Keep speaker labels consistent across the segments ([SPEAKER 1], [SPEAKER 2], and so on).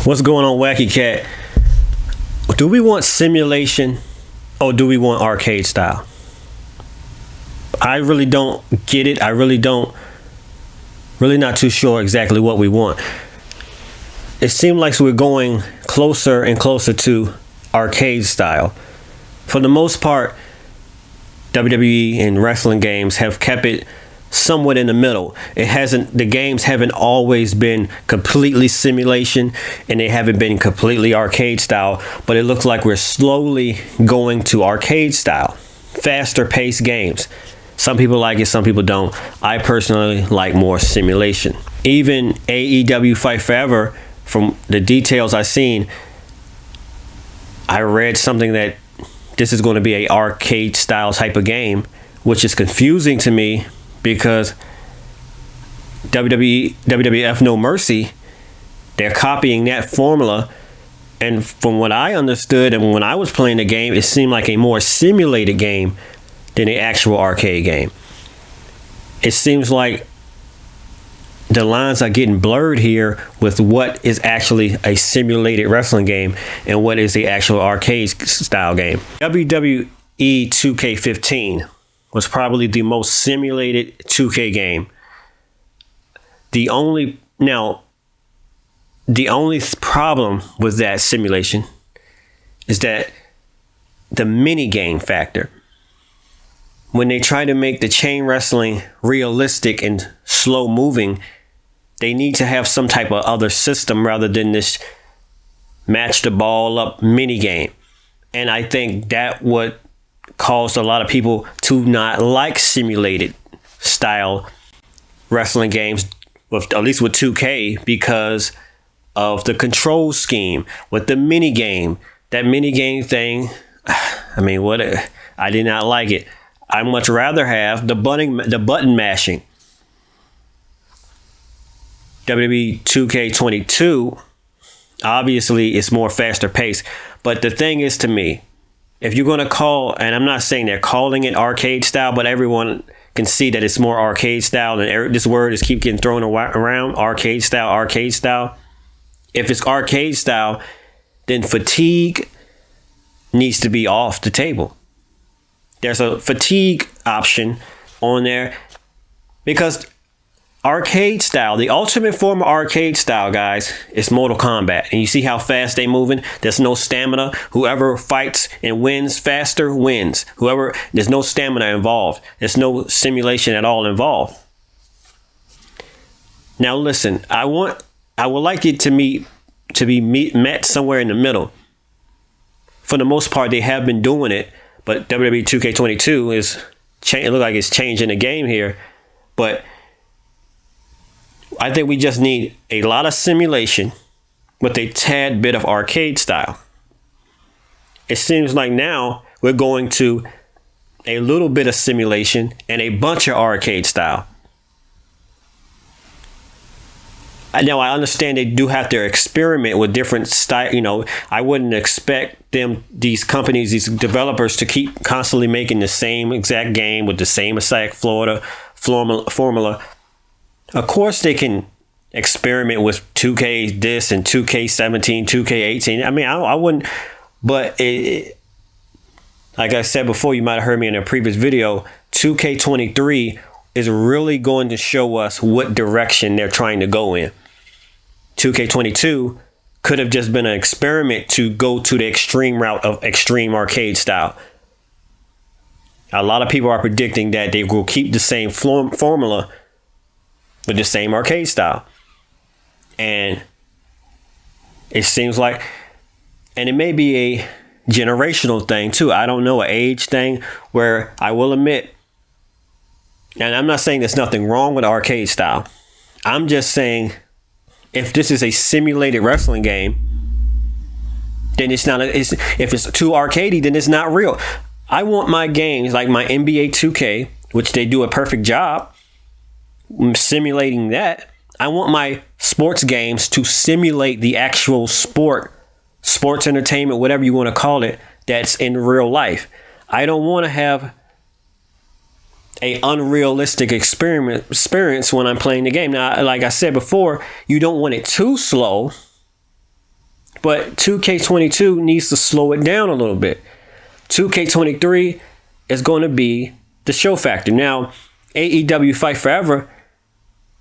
[SPEAKER 1] What's going on, Wacky Cat? Do we want simulation or do we want arcade style? I really don't get it. I really not too sure exactly what we want. It seems like we're going closer and closer to arcade style. For the most part, WWE and wrestling games have kept it somewhat in the middle. The games haven't always been completely simulation and they haven't been completely arcade style, but it looks like we're slowly going to arcade style, faster paced games. Some people like it, some people don't. I personally like more simulation. Even AEW Fight Forever, from the details I've seen, I read something that this is going to be a arcade style type of game, which is confusing to me because WWF No Mercy, they're copying that formula. And from what I understood and when I was playing the game, it seemed like a more simulated game than the actual arcade game. It seems like the lines are getting blurred here with what is actually a simulated wrestling game and what is the actual arcade style game. WWE 2K15 was probably the most simulated 2K game. The only problem with that simulation is that the mini game factor. When they try to make the chain wrestling realistic and slow moving, they need to have some type of other system rather than this match the ball up mini game. And I think that what caused a lot of people to not like simulated style wrestling games, at least with 2K, because of the control scheme with the mini game. That mini game thing, I did not like it. I much rather have the button mashing. WWE 2K22, obviously it's more faster paced. But the thing is, to me, if you're going to call, and I'm not saying they're calling it arcade style, but everyone can see that it's more arcade style. And this word is keep getting thrown around, arcade style, arcade style. If it's arcade style, then fatigue needs to be off the table. There's a fatigue option on there because arcade style, the ultimate form of arcade style, guys, is Mortal Kombat. And you see how fast they moving? There's no stamina. Whoever fights and wins faster wins. There's no stamina involved. There's no simulation at all involved. Now listen, I would like it to be met somewhere in the middle. For the most part, they have been doing it. But WWE 2K22 it looks like it's changing the game here. But I think we just need a lot of simulation with a tad bit of arcade style. It seems like now we're going to a little bit of simulation and a bunch of arcade style. Now, I understand they do have to experiment with different style. I wouldn't expect these companies, these developers, to keep constantly making the same exact game with the same exact formula. Of course, they can experiment with 2K this and 2K17, 2K18. I wouldn't, but like I said before, you might have heard me in a previous video, 2K23 is really going to show us what direction they're trying to go in. 2K22 could have just been an experiment to go to the extreme route of extreme arcade style. A lot of people are predicting that they will keep the same formula with the same arcade style. And it seems like, and it may be a generational thing too. I don't know, an age thing, where I will admit, and I'm not saying there's nothing wrong with arcade style. I'm just saying, if this is a simulated wrestling game, then it's not. If it's too arcadey, then it's not real. I want my games like my NBA 2K, which they do a perfect job simulating that. I want my sports games to simulate the actual sports entertainment, whatever you want to call it, that's in real life. I don't want to have a unrealistic experience when I'm playing the game. Now, like I said before, you don't want it too slow, But 2K22 needs to slow it down a little bit. 2K23 is going to be the show factor. Now, AEW Fight Forever,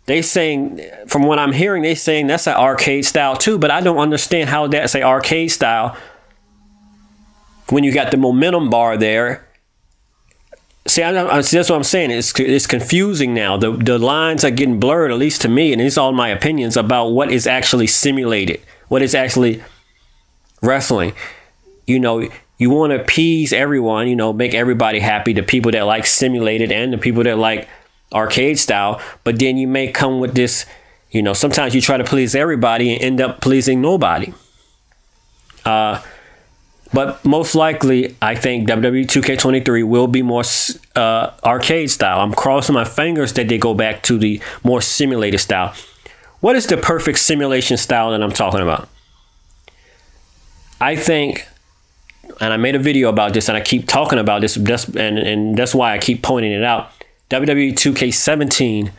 [SPEAKER 1] they saying, from what I'm hearing, they saying that's an arcade style too, but I don't understand how that's an arcade style when you got the momentum bar there. See, that's what I'm saying. It's confusing now. The lines are getting blurred, at least to me, and these are all my opinions about what is actually simulated, what is actually wrestling. You know, you want to appease everyone, you know, make everybody happy, the people that like simulated and the people that like arcade style, but then you may come with this, you know, sometimes you try to please everybody and end up pleasing nobody. But most likely, I think WWE 2K23 will be more arcade style. I'm crossing my fingers that they go back to the more simulated style. What is the perfect simulation style that I'm talking about? I think, and I made a video about this and I keep talking about this, and that's why I keep pointing it out. WWE 2K17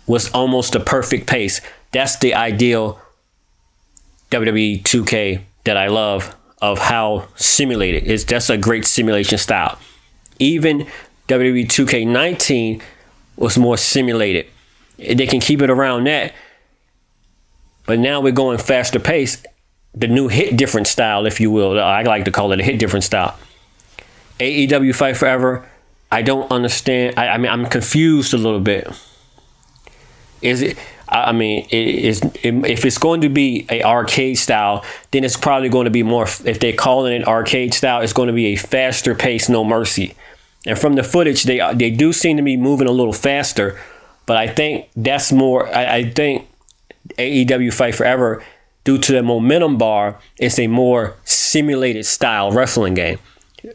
[SPEAKER 1] was almost the perfect pace. That's the ideal WWE 2K that I love, of how simulated is. That's a great simulation style. Even WWE 2K19 was more simulated. They can keep it around that, but now we're going faster pace. The new hit different style, if you will. I like to call it a hit different style. AEW Fight Forever, I don't understand. I mean, I'm confused a little bit. Is it? I mean, if it's going to be a arcade style, then it's probably going to be more. If they're calling it arcade style, it's going to be a faster pace, no mercy. And from the footage, they do seem to be moving a little faster. But I think that's more. I think AEW Fight Forever, due to the momentum bar, it's a more simulated style wrestling game.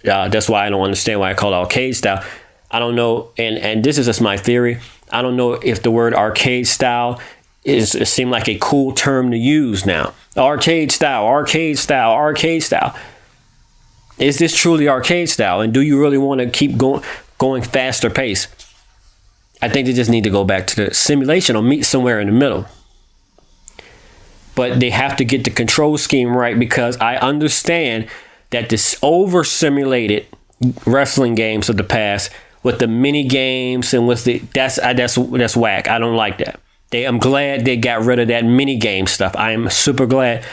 [SPEAKER 1] That's why I don't understand why I call it arcade style. I don't know, and this is just my theory. I don't know if the word arcade style it seemed like a cool term to use now. Arcade style, arcade style, arcade style. Is this truly arcade style? And do you really want to keep going faster pace? I think they just need to go back to the simulation or meet somewhere in the middle. But they have to get the control scheme right, because I understand that this over simulated wrestling games of the past with the mini games and with the that's whack. I don't like that. I'm glad they got rid of that mini game stuff. I am super glad.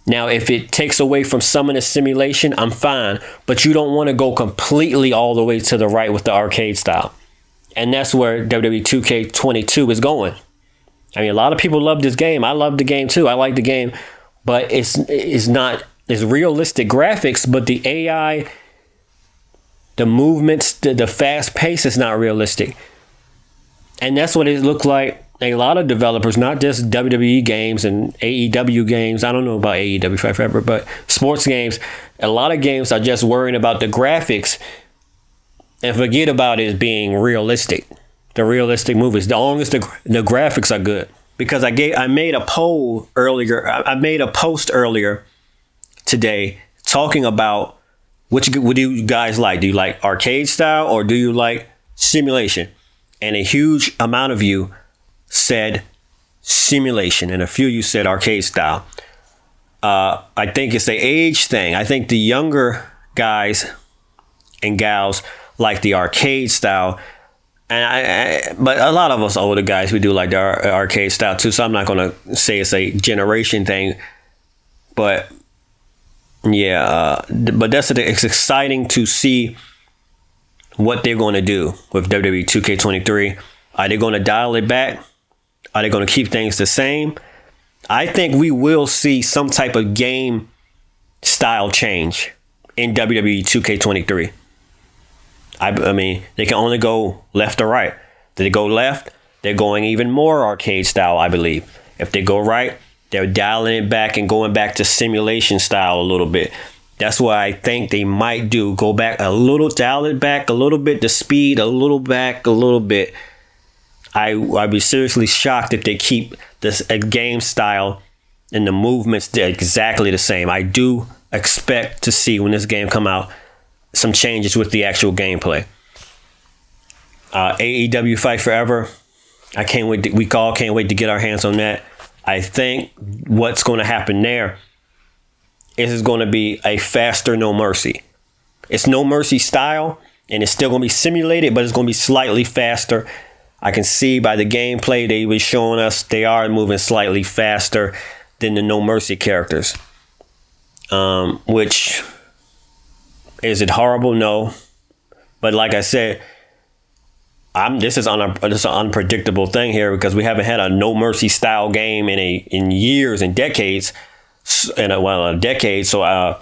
[SPEAKER 1] Now, if it takes away from some of the simulation, I'm fine. But you don't want to go completely all the way to the right with the arcade style. And that's where WWE 2K22 is going. I mean, a lot of people love this game. I love the game too. I like the game. But it's realistic graphics, but the AI, the movements, the fast pace is not realistic. And that's what it looked like. A lot of developers, not just WWE games and AEW games. I don't know about AEW forever, but sports games. A lot of games are just worrying about the graphics and forget about it being realistic. The realistic movies, as long as the graphics are good. Because I made a poll earlier. I made a post earlier today talking about what do you guys like? Do you like arcade style or do you like simulation? And a huge amount of you said simulation, and a few of you said arcade style. I think it's the age thing. I think the younger guys and gals like the arcade style, but a lot of us older guys, we do like the arcade style too. So I'm not going to say it's a generation thing, but yeah, but it's exciting to see what they're going to do with WWE 2K23. Are they going to dial it back? Are they going to keep things the same? I think we will see some type of game style change in WWE 2K23. I mean, they can only go left or right. If they go left, they're going even more arcade style, I believe. If they go right, they're dialing it back and going back to simulation style a little bit. That's what I think they might do. Go back a little, dial it back a little bit, the speed a little back a little bit. I'd be seriously shocked if they keep this game style and the movements exactly the same. I do expect to see, when this game come out, some changes with the actual gameplay. AEW Fight Forever, I can't wait. We all can't wait to get our hands on that. I think what's going to happen there is it's going to be a faster No Mercy. It's No Mercy style, and it's still going to be simulated, but it's going to be slightly faster. I can see by the gameplay they were showing us they are moving slightly faster than the No Mercy characters. Which, is it horrible? No. But like I said, this is an unpredictable thing here because we haven't had a No Mercy style game in years and decades, a decade. So I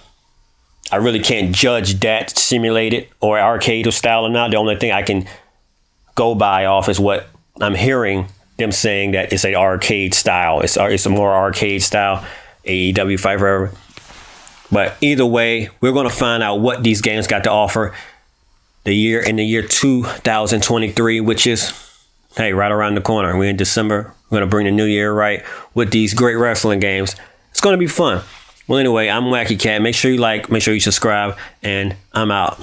[SPEAKER 1] really can't judge that simulated or arcade style or not. The only thing I can go by off is what I'm hearing them saying, that it's an arcade style. It's a more arcade style AEW Fight Forever. But either way, we're going to find out what these games got to offer in the year 2023, which is, hey, right around the corner. We're in December. We're going to bring the new year right with these great wrestling games. It's going to be fun. Well, anyway, I'm Wacky Cat. Make sure you like, make sure you subscribe, and I'm out.